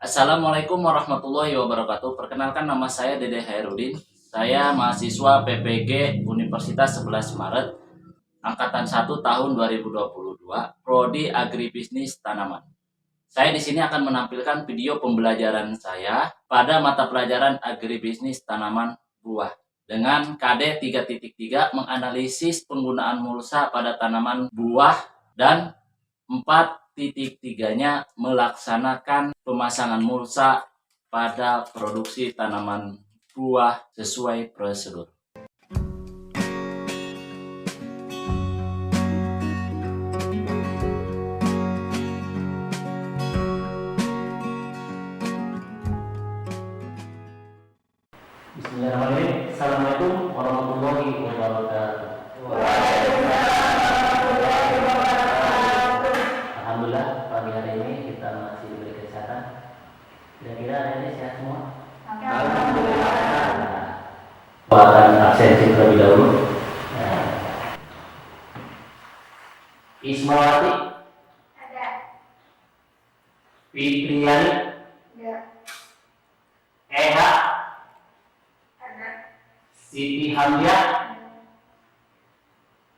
Assalamualaikum warahmatullahi wabarakatuh. Perkenalkan nama saya Dede Hairudin. Saya mahasiswa PPG Universitas 11 Maret, angkatan 1 tahun 2022, prodi Agribisnis Tanaman. Saya di sini akan menampilkan video pembelajaran saya pada mata pelajaran Agribisnis Tanaman Buah dengan KD 3.3 menganalisis penggunaan mulsa pada tanaman buah dan 4.3-nya melaksanakan pemasangan mulsa pada produksi tanaman buah sesuai prosedur. Bismillahirrahmanirrahim. Assalamualaikum warahmatullahi wabarakatuh. Alhamdulillah pagi hari ini kita masih diberi kesehatan. Kira-kira hari ini sehat semua? Alhamdulillah. Akan absensi terlebih dahulu. Ismawati. Ada. Fitriani. Ada. Eha. Ada. Siti Hamdia.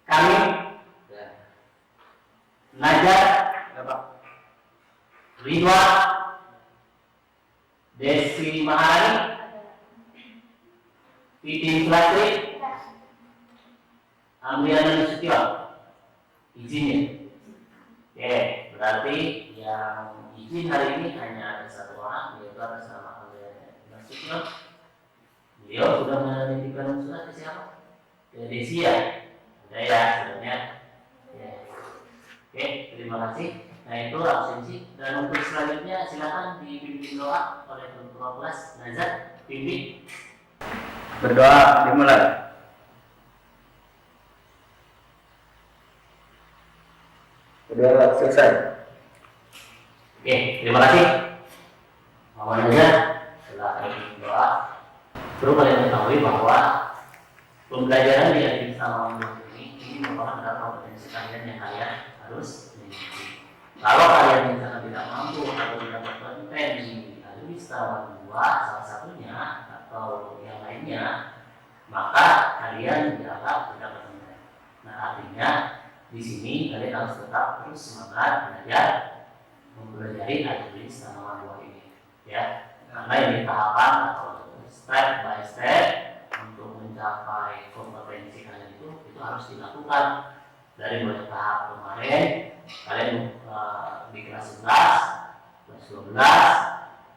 Kami. Najar. Ridwan. Desi Maharani. Titin Sulastri. Amriana Nasution. Izinnya. Oke, berarti yang izin hari ini hanya ada satu orang, yaitu atas nama Amriana Nasution. Beliau sudah menitipkan surat ke siapa? Ke Desi ya? Ada ya, sebenarnya. Ya. Oke, terima kasih. Nah itu absensi. Dan untuk selanjutnya silakan dipimpin doa oleh ketua kelas. Nazar, pimpin. Berdoa dimulai. Berdoa selesai. Oke, terima kasih. Mohon Nazar, setelah pimpin doa, perlu kalian ketahui bahwa pembelajaran di Agribisnis Tanaman ini merupakan adalah kompetensi kalian yang kalian harus miliki. Kalau kalian misalkan tidak mampu atau tidak berkonten di Agribisnis Tanaman Buah salah satunya atau yang lainnya, maka kalian dianggap tidak berkonten. Nah artinya di sini kalian harus tetap terus semangat belajar mempelajari Agribisnis Tanaman Buah ini, ya. Karena ini tahapan atau step by step untuk mencapai kompetensi kalian itu harus dilakukan dari mulai tahap kemarin kalian di kelas 11, kelas 12,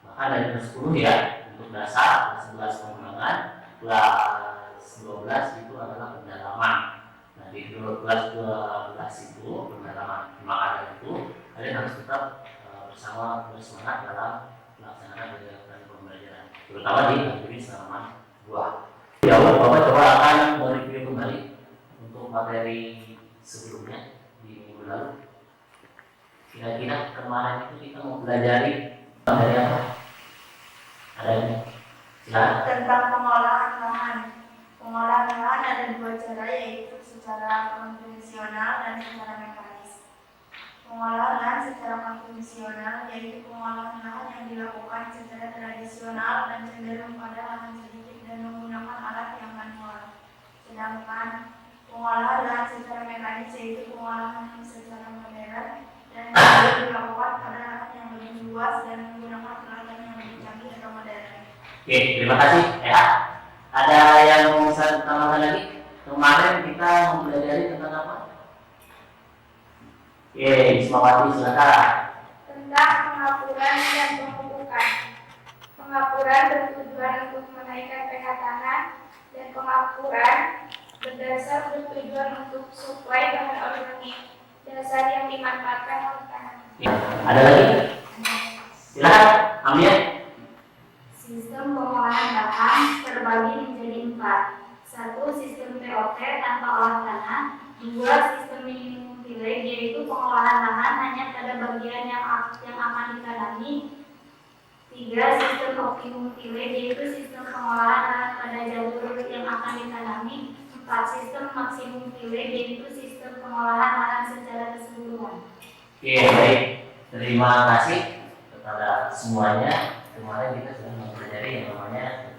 bahkan dari kelas 10 ya untuk dasar, kelas 11 pengembangan, kelas 12 itu adalah pendalaman. Nah di kelas 12 itu pendalaman makanya itu kalian harus tetap bersama bersemangat dalam melaksanakan kegiatan pembelajaran, terutama di Agribisnis Tanaman Buah. Ya Allah, Bapak coba akan mereview kembali untuk materi sebelumnya di minggu lalu. Kira-kira kemarin itu kita mau pelajari materi apa? Ada ini? Silakan. Tentang pengolahan lahan. Pengolahan lahan ada dua cara, yaitu secara konvensional dan secara mekanis. Pengolahan lahan secara konvensional yaitu pengolahan lahan yang dilakukan secara tradisional dan cenderung pada lahan sedikit dan menggunakan alat yang manual. Sedangkan pengolahan lahan secara mekanis yaitu pengolahan secara modern dan dilakukan pada lahan yang lebih luas dan menggunakan peralatan yang lebih canggih atau modern. Oke, terima kasih. Ya, ada yang bisa tambahkan lagi? Kemarin kita mempelajari tentang apa? Oke, Ismawati silakan. Tentang pengapuran dan pemupukan. Pengapuran bertujuan untuk menaikkan pH tanah dan pengapuran berdasar bertujuan untuk suplai bahan organik dasar yang dimanfaatkan oleh tanah. Ya, ada lagi? Silakan, Amir. Sistem pengolahan lahan terbagi menjadi 4. 1. Sistem TOT tanpa olah tanah. 2. Sistem minimum tillage yaitu pengolahan lahan hanya pada bagian yang akan ditanami. 3. Sistem optimum tillage yaitu sistem pengolahan lahan pada jalur yang akan ditanami. 4. Sistem maksimum tillage yaitu sistem pengolahan lahan secara keseluruhan. Oke, baik. Terima kasih. kepada semuanya, kemarin kita sudah mempelajari yang namanya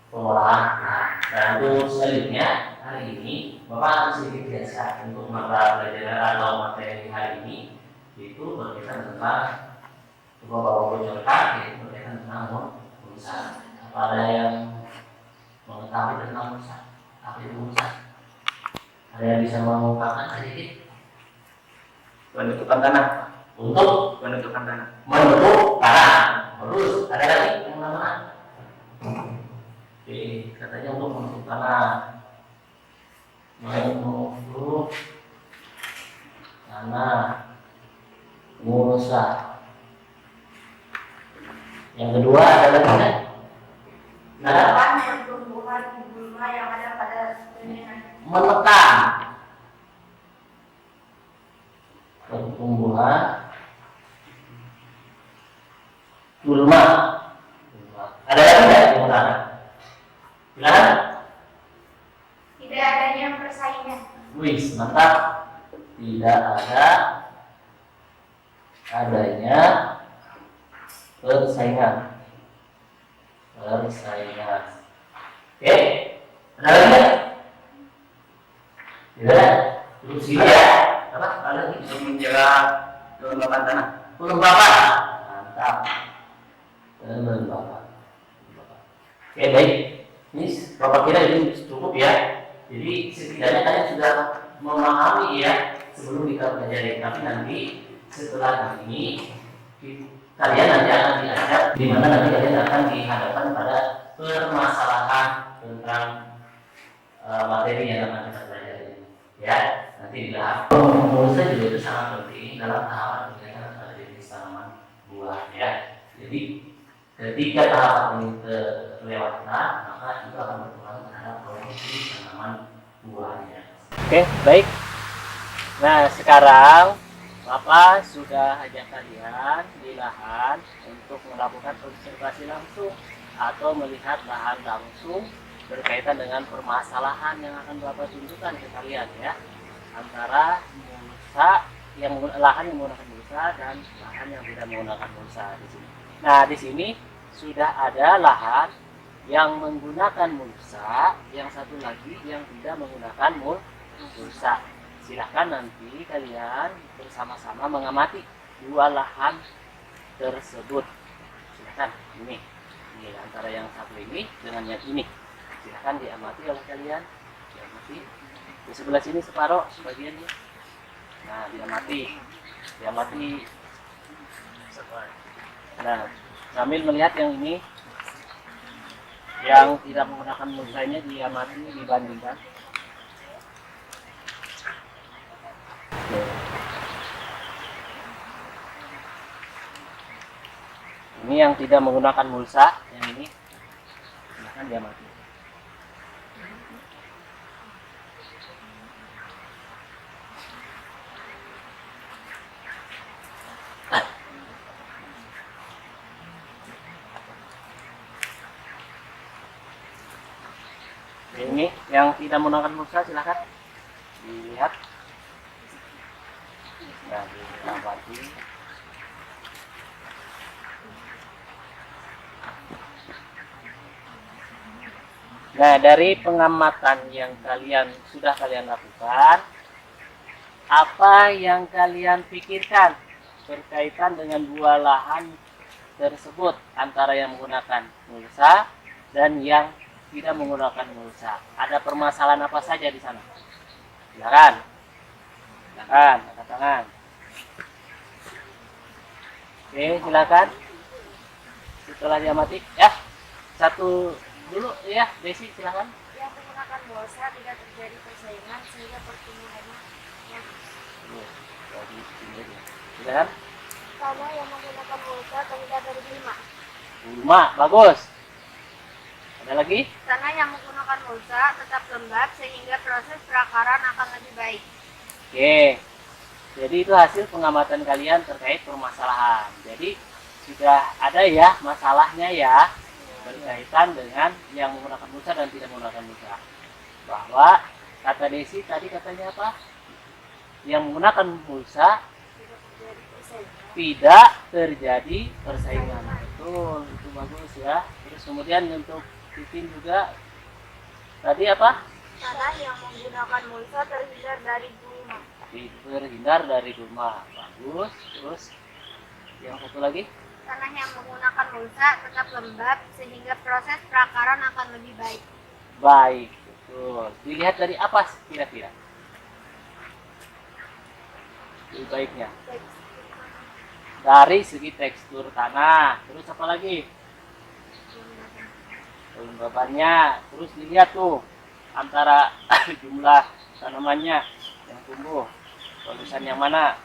pengolahan. Dan untuk selanjutnya hari ini Bapak akan sedikit biasa untuk mata pelajaran atau materi hari ini, yaitu berkaitan tentang Bapak bocorkan, yaitu berkaitan tentang pulsa. Apa ada yang mengetahui tentang pulsa? Apa itu pulsa? Ada yang bisa mengungkapkan sedikit? Penutupan tanah. Untuk Penutupan tanah. membentuk tanah. Terus ada lagi yang mana? Oke, katanya untuk membentuk tanah. Membentuk tanah pulsa. Yang kedua ada lagi kan? Menekan pertumbuhan bunga yang ada pada benih. Menekan pertumbuhan gulma. Ada lagi nggak yang utara? Silakan. Tidak adanya persaingan. Wis, mantap. Tidak adanya persaingan. Oke, ada lagi nggak? Tidak ada. Cukup sini ya. Apa? Ada lagi? Untuk menjerat kelembapan tanah. Kelembapan. Mantap. Kelembapan. Oke, baik. Ini Bapak kira ini cukup ya. Jadi setidaknya kalian sudah memahami ya sebelum kita pelajari. Tapi nanti setelah ini kalian nanti akan diajar di mana nanti kalian akan dihadapkan pada permasalahan tentang materi yang akan kita pelajari. Ya, nanti dibahas. Menurut saya juga itu sangat penting dalam tahapan berkaitan pada jenis tanaman buah ya. Jadi ketika tahapan ini terlewatkan, maka itu akan berpengaruh terhadap produksi tanaman buahnya. Oke, baik. Nah, sekarang Bapak sudah ajak kalian di lahan untuk melakukan observasi langsung atau melihat lahan langsung berkaitan dengan permasalahan yang akan Bapak tunjukkan ke kalian ya, antara mulsa lahan yang menggunakan mulsa dan lahan yang tidak menggunakan mulsa di sini. Nah, di sini sudah ada lahan yang menggunakan mulsa, yang satu lagi yang tidak menggunakan mulsa. Silahkan nanti kalian bersama-sama mengamati dua lahan tersebut. Silahkan ini antara yang satu ini dengan yang ini. Silahkan diamati oleh kalian. Diamati. Di sebelah sini separuh sebagiannya. Nah, diamati. Nah, sambil melihat yang ini, yang tidak menggunakan mulsanya diamati, dibandingkan. Ini yang tidak menggunakan mulsa, yang ini silahkan diamati. Ini yang tidak menggunakan mulsa silahkan dilihat. Nah, diamati. Nah, dari pengamatan yang sudah kalian lakukan, apa yang kalian pikirkan berkaitan dengan dua lahan tersebut, antara yang menggunakan mulsa dan yang tidak menggunakan mulsa? Ada permasalahan apa saja di sana? Silakan, angkat tangan. Oke, silakan. Setelah diamati, ya satu dulu ya, Desi silakan. Yang menggunakan mulsa tidak terjadi persaingan sehingga pertumbuhannya. Silakan. Tanah yang menggunakan mulsa tidak berlima. Lima, bagus. Ada lagi? Tanah yang menggunakan mulsa tetap lembab sehingga proses perakaran akan lebih baik. Oke. Jadi itu hasil pengamatan kalian terkait permasalahan. Jadi sudah ada ya masalahnya ya, berkaitan dengan yang menggunakan mulsa dan tidak menggunakan mulsa. Bahwa kata Desi tadi katanya apa? Yang menggunakan mulsa Tidak terjadi persaingan tidak terjadi persaingan. Betul, itu bagus ya. Terus kemudian untuk Titin juga tadi apa? Tanah yang menggunakan mulsa terhindar dari gulma. Terhindar dari gulma. Bagus. Terus yang satu lagi? Tanah yang menggunakan mulsa tetap lembab sehingga proses perakaran akan lebih baik. Baik, betul. Dilihat dari apa kira-kira? Lebih baiknya. Dari segi tekstur tanah. Terus apa lagi? Kelembabannya. Terus dilihat tuh antara jumlah tanamannya yang tumbuh. Tulisan yang mana?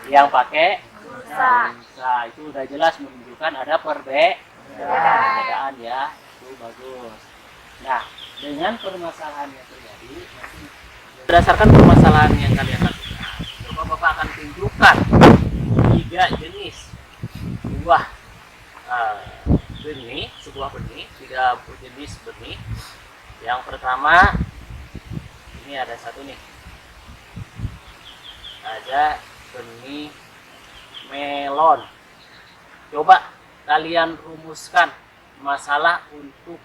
Yang pakai mulsa. Itu udah jelas menunjukkan ada perbedaan ya. Itu bagus. Nah, dengan permasalahan yang terjadi, berdasarkan permasalahan yang kalian lakukan, coba Bapak akan tunjukkan 3 jenis buah benih, sebuah benih, 3 jenis benih. Yang pertama, ini ada satu nih, ada benih melon. Coba kalian rumuskan masalah untuk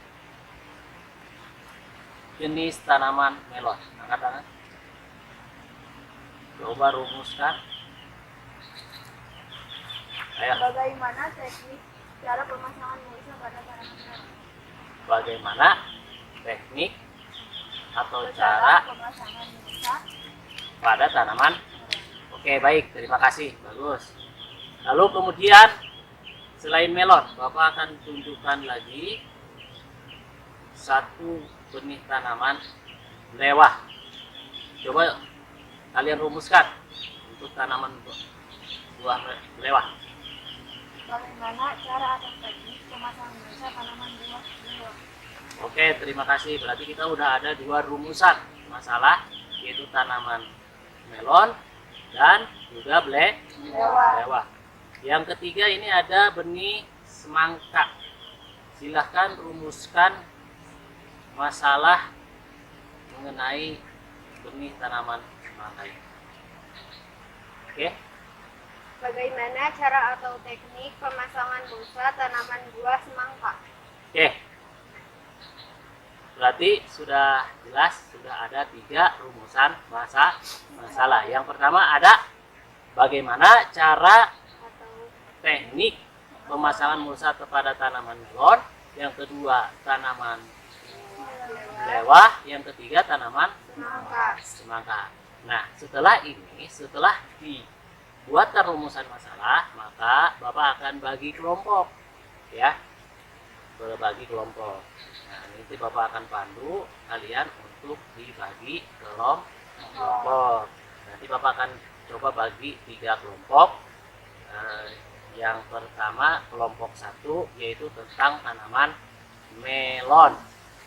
jenis tanaman melon. Angkat tangan. Coba rumuskan. Ayo. Bagaimana teknik cara pemasangan mulsa pada tanaman melon? Bagaimana teknik atau cara pemasangan mulsa pada tanaman? Oke, baik. Terima kasih. Bagus. Lalu kemudian selain melon, Bapak akan tunjukkan lagi satu benih tanaman lewah. Coba kalian rumuskan untuk tanaman buah lewah. Bagaimana cara atau teknik pemasangan mulsa tanaman buah lewah? Oke, terima kasih. Berarti kita udah ada 2 rumusan masalah, yaitu tanaman melon dan juga lewah. Yang ketiga ini ada benih semangka. Silahkan rumuskan masalah mengenai benih tanaman semangka ini. Oke. Bagaimana cara atau teknik pemasangan mulsa tanaman buah semangka? Oke. Berarti sudah jelas, sudah ada 3 rumusan masalah. Yang pertama ada bagaimana cara teknik pemasangan mulsa kepada tanaman melon. Yang kedua tanaman lewah. Yang ketiga tanaman semangka. Nah, setelah dibuatkan rumusan masalah, maka Bapak akan bagi kelompok, ya, berbagi kelompok. Nah, nanti Bapak akan pandu kalian untuk dibagi kelompok. Nanti Bapak akan coba bagi 3 kelompok. Yang pertama kelompok 1 yaitu tentang tanaman melon.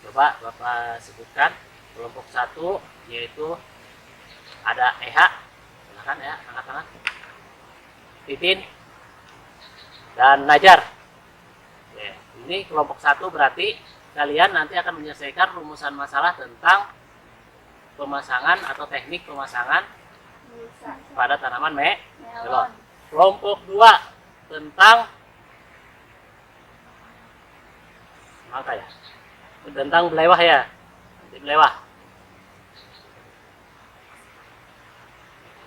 Coba Bapak sebutkan kelompok 1 yaitu ada Eha, silakan ya, angkat tangan. Titin dan Najar. Ya, ini kelompok 1 berarti kalian nanti akan menyelesaikan rumusan masalah tentang pemasangan atau teknik pemasangan pada tanaman melon. Kelompok 2 tentang semangka ya, tentang belewah ya, belewah.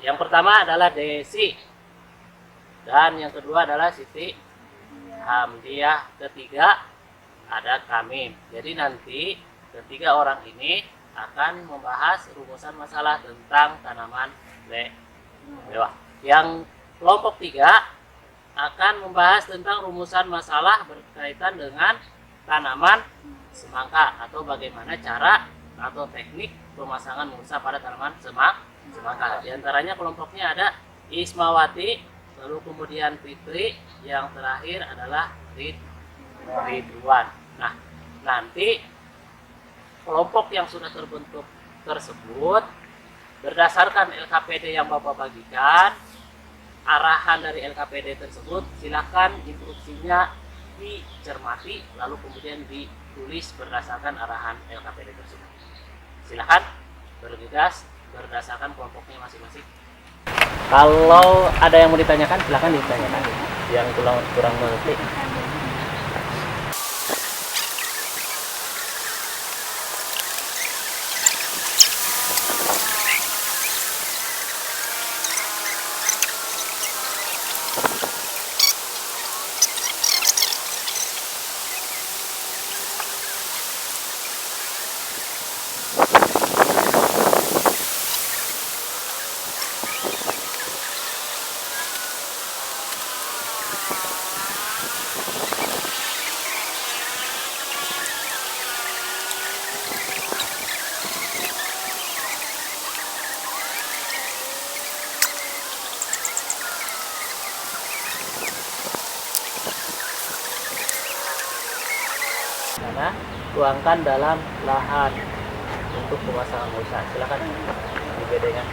Yang pertama adalah Desi dan yang kedua adalah Siti Hamdiah, ketiga ada Kamim. Jadi nanti ketiga orang ini akan membahas rumusan masalah tentang tanaman belewah. Yang kelompok 3 akan membahas tentang rumusan masalah berkaitan dengan tanaman semangka atau bagaimana cara atau teknik pemasangan mulsa pada tanaman semangka. Di antaranya kelompoknya ada Ismawati, lalu kemudian Fitri, yang terakhir adalah Ridwan. Nah, nanti kelompok yang sudah terbentuk tersebut berdasarkan LKPD yang Bapak bagikan, arahan dari LKPD tersebut silakan instruksinya dicermati lalu kemudian ditulis berdasarkan arahan LKPD tersebut. Silakan bergegas berdasarkan kelompoknya masing-masing. Kalau ada yang mau ditanyakan, silahkan ditanyakan. Yang kurang mengerti. Karena tuangkan dalam lahan untuk pemasangan mulsa. Silakan di bedengan.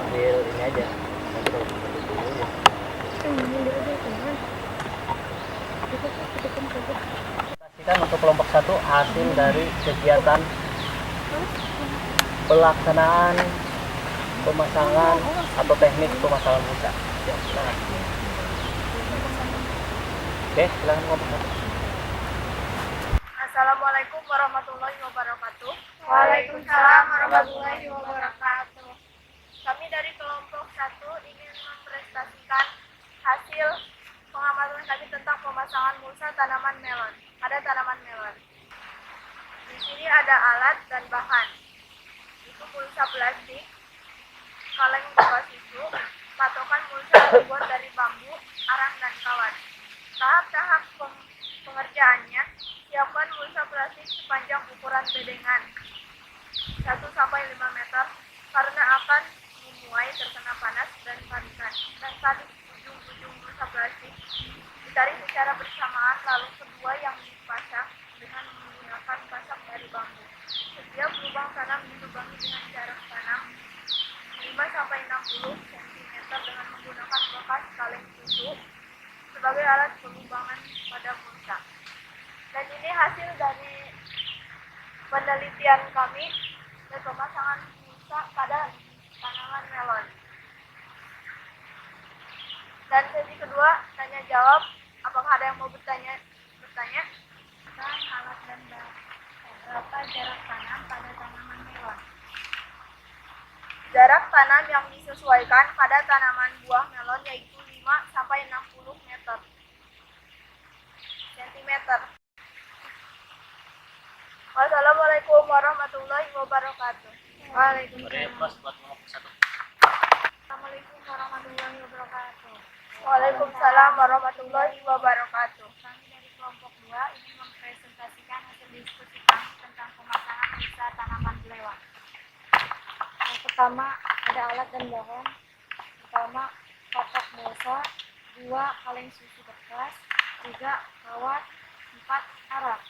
Ambil ini aja. Pastikan untuk kelompok 1 hasil dari kegiatan pelaksanaan pemasangan atau teknik pemasangan mulsa. Ya, silakan. Oke, silakan kelompok 1. Assalamualaikum warahmatullahi wabarakatuh. Waalaikumsalam warahmatullahi wabarakatuh. Kami dari kelompok 1 ingin mempresentasikan hasil pengamatan kami tentang pemasangan mulsa tanaman melon pada tanaman melon. Di sini ada alat dan bahan. Itu mulsa plastik, kaleng bekas susu, patokan mulsa dibuat dari bambu, arang dan kawan. Tahap-tahap pengerjaannya, siapkan mulsa plastik sepanjang ukuran bedengan 1-5 meter karena akan memuai terkena panas dan tarikan. Dan tali ujung-ujung mulsa plastik ditarik secara bersamaan, lalu kedua yang dipasang dengan menggunakan pasak dari bambu. Setiap lubang tanam dilubangi dengan jarak tanam 5-60 cm dengan menggunakan bekas kaleng susu sebagai alat pelubangan pada mulsa. Dan ini hasil dari penelitian kami dan pemasangan mulsa pada tanaman melon. Dan sesi kedua tanya jawab. Apakah ada yang mau bertanya? Alat dan berapa jarak tanam pada tanaman melon? Jarak tanam yang disesuaikan pada tanaman buah melon yaitu 5-60 cm. Wassalamualaikum warahmatullahi wabarakatuh. Assalamualaikum warahmatullahi wabarakatuh. Waalaikumsalam warahmatullahi wabarakatuh. Kami dari kelompok 2 ingin mempresentasikan hasil diskusi kami tentang pemasangan mulsa tanaman belewang. Yang pertama ada alat dan bahan. Pertama patok mulsa, 2 kaleng susu bekas, 3 kawat, 4 arang.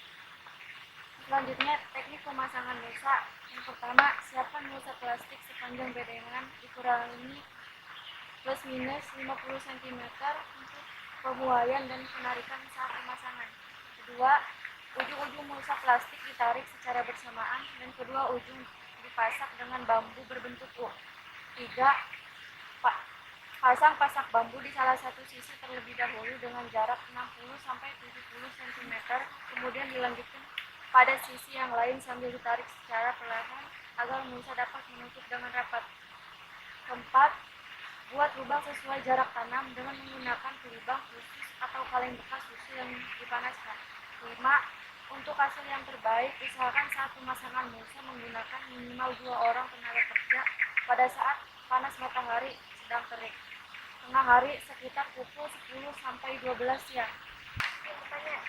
Selanjutnya teknik pemasangan mulsa. Yang pertama siapkan mulsa plastik sepanjang bedengan dikurangi plus minus 50 cm untuk pemuaian dan penarikan saat pemasangan. Kedua, ujung-ujung mulsa plastik ditarik secara bersamaan dan kedua ujung dipasak dengan bambu berbentuk U. 3, Pasang pasak bambu di salah satu sisi terlebih dahulu dengan jarak 60-70 cm, kemudian dilanjutkan pada sisi yang lain sambil ditarik secara perlahan agar mulsa dapat menutup dengan rapat. Keempat, buat lubang sesuai jarak tanam dengan menggunakan lubang khusus atau kaleng bekas susu yang dipanaskan. 5. Untuk hasil yang terbaik, usahakan saat pemasangan mulsa menggunakan minimal 2 orang tenaga kerja pada saat panas matahari sedang terik. Tengah hari sekitar pukul 10 sampai 12 siang. Pertanyaan,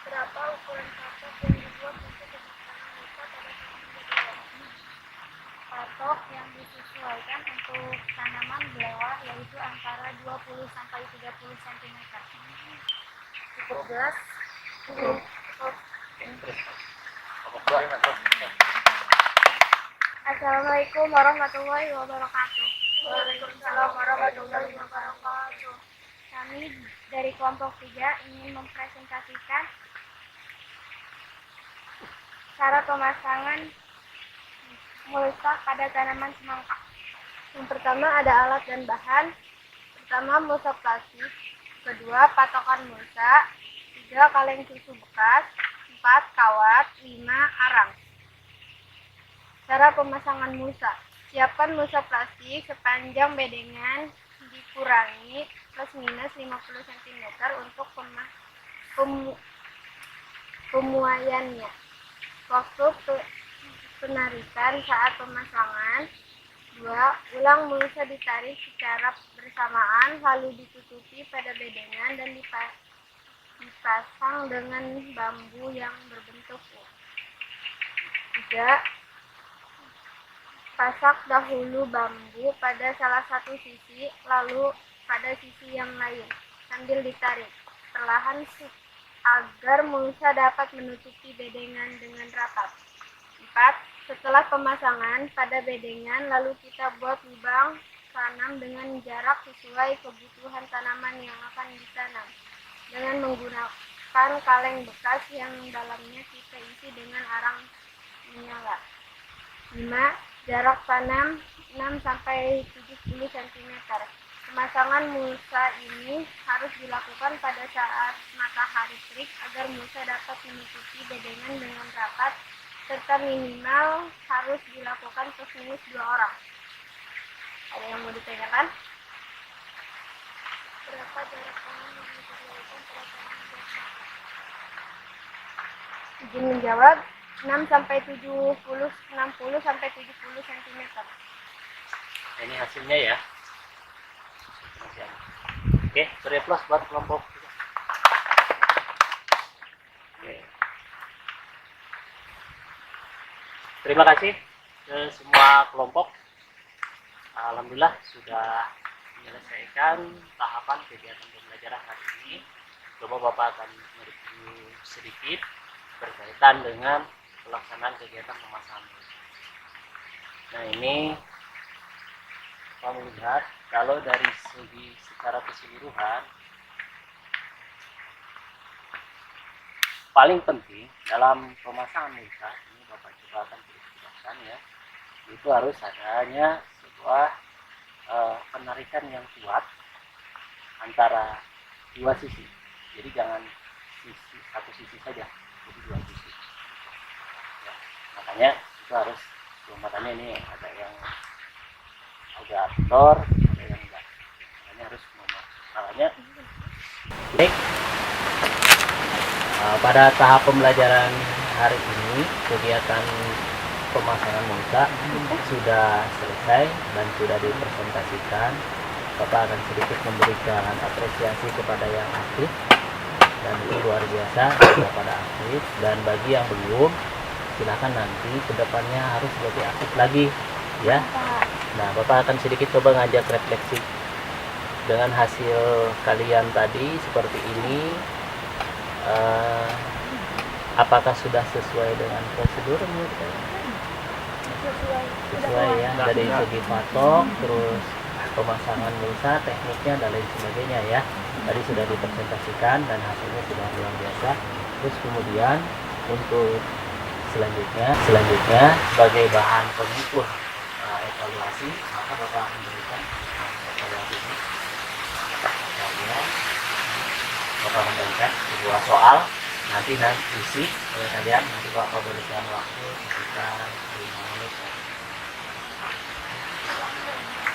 berapa ukuran patok yang dibuat untuk pemasangan mulsa pada tanaman belewar? Patok yang disesuaikan untuk tanaman belewar yaitu antara 20 sampai 30 cm. Cukup jelas? Cukup. Assalamualaikum warahmatullahi wabarakatuh. Waalaikumsalam warahmatullahi wabarakatuh. Kami dari kelompok 3 ingin mempresentasikan cara pemasangan mulsa pada tanaman semangka. Yang pertama ada alat dan bahan. Pertama, mulsa plastik. Kedua, patokan mulsa. 3, kaleng susu bekas. 4, kawat. 5, arang. Cara pemasangan mulsa. Siapkan mulsa plastik sepanjang bedengan dikurangi plus minus 50 cm untuk pemuaiannya. Waktu penarikan saat pemasangan. 2. Ulang mulsa ditarik secara bersamaan lalu ditutupi pada bedengan dan dipasang dengan bambu yang berbentuk U. 3. Pasak dahulu bambu pada salah satu sisi lalu pada sisi yang lain sambil ditarik perlahan agar mulsa dapat menutupi bedengan dengan rapat. 4. Setelah pemasangan pada bedengan, lalu kita buat lubang tanam dengan jarak sesuai kebutuhan tanaman yang akan ditanam dengan menggunakan kaleng bekas yang dalamnya kita isi dengan arang menyala. 5. Jarak tanam 6-70 cm. Pemasangan mulsa ini harus dilakukan pada saat matahari terik agar mulsa dapat menutupi bedengan dengan rapat serta minimal harus dilakukan plus minus 2 orang. Ada yang mau ditanyakan? Berapa jarak tanam yang diperlukan pada tanaman buah semangka? Izin menjawab, 60-70 cm. Ini hasilnya ya. Oke, beri aplaus buat kelompok. Oke. Terima kasih ke semua kelompok. Alhamdulillah sudah menyelesaikan tahapan kegiatan pembelajaran hari ini. Coba Bapak akan mereview sedikit berkaitan dengan pelaksanaan kegiatan pemasangan. Nah, ini Bapak melihat kalau dari segi secara keseluruhan paling penting dalam pemasangan mulsa ini Bapak coba akan jelaskan ya, itu harus adanya sebuah penarikan yang kuat antara dua sisi. Jadi jangan satu sisi saja, jadi dua sisi. Ya, makanya itu harus makanya ini ada yang agak kendor, ada yang enggak. Makanya harus makanya baik. Pada tahap pembelajaran hari ini kegiatan pemasangan mulsa sudah selesai dan sudah dipresentasikan. Bapak akan sedikit memberikan apresiasi kepada yang aktif dan itu luar biasa kepada aktif, dan bagi yang belum silakan nanti kedepannya harus lebih aktif lagi ya. Nah, Bapak akan sedikit coba ngajak refleksi dengan hasil kalian tadi seperti ini. Apakah sudah sesuai dengan prosedur menurut kalian? Sesuai ya, dari segi patok, terus pemasangan mulsa, tekniknya dan lain sebagainya ya. Tadi sudah dipresentasikan dan hasilnya sudah luar biasa. Terus kemudian untuk selanjutnya sebagai bahan pengukur evaluasi, maka Bapak memberikan sebelah sini. Kalian Bapak memberikan sebuah soal nanti isi oleh kalian, nanti Bapak berikan waktu sekitar 5 menit.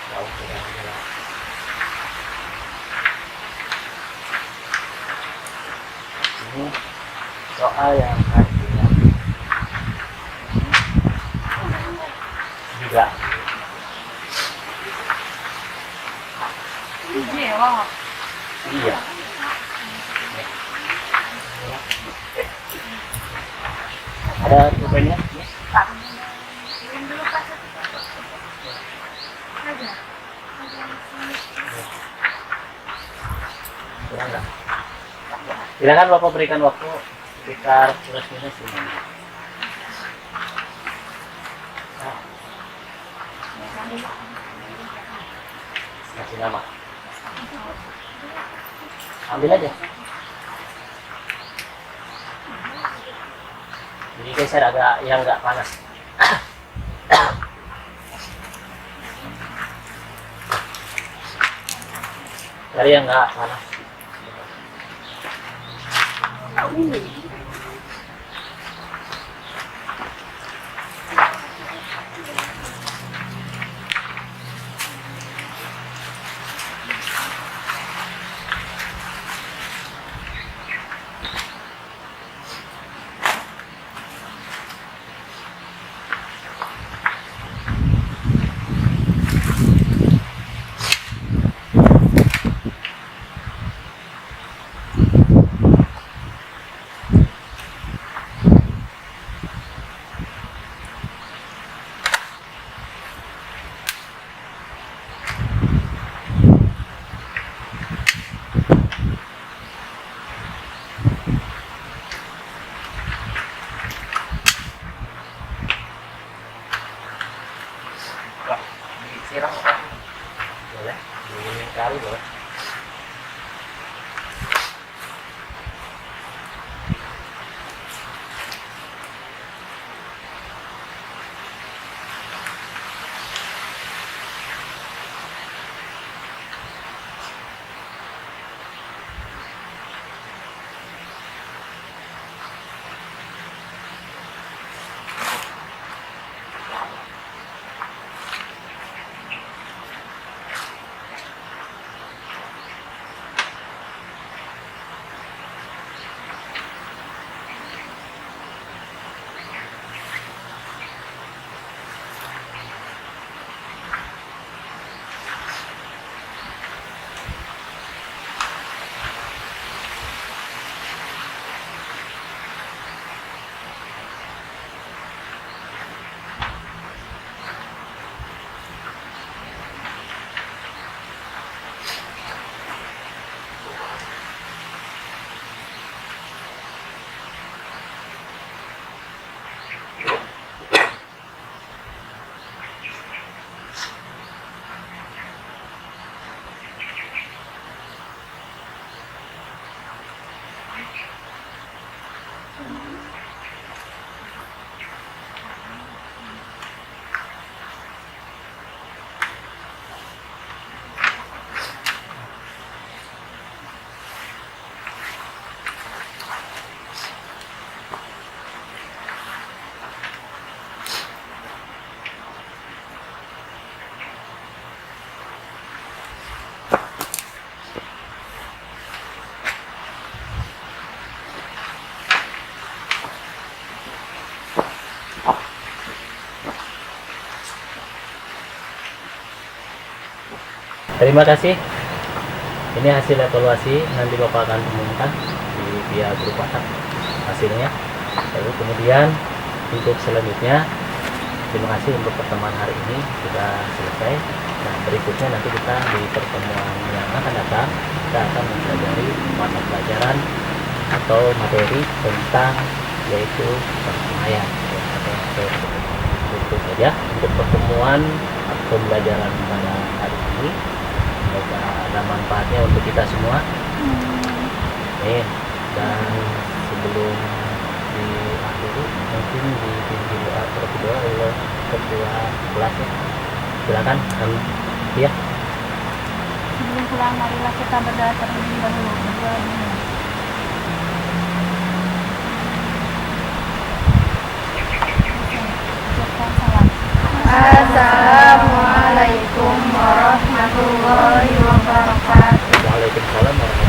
Jauh sudah jelas. Ini soal yang artinya juga iya. Ada pulpennya? Kurang nggak? Silakan Bapak berikan waktu sekitar plus minus 5 menit. Kasih nama. Ambil aja. Jadi geser agak yang nggak panas. Cari yang nggak panas. Siram boleh, kali boleh. Terima kasih. Ini hasil evaluasi, nanti Bapak akan umumkan di via grup WhatsApp hasilnya. Lalu kemudian untuk selanjutnya, terima kasih untuk pertemuan hari ini sudah selesai. Nah, berikutnya nanti kita di pertemuan yang akan datang kita akan mempelajari mata pelajaran atau materi tentang yaitu perkemayan. Itu saja untuk pertemuan atau pembelajaran pada hari ini. Semoga ada manfaatnya untuk kita semua. Dan sebelum diakhiri mungkin dipimpin doa terlebih dahulu oleh ketua kelasnya. Silakan, ya. Sebelum pulang, marilah kita berdoa terlebih dahulu. Berdoa dulu. Ucapkan salam. Assalamualaikum warahmatullahi wabarakatuh. Waalaikumsalam warahmatullahi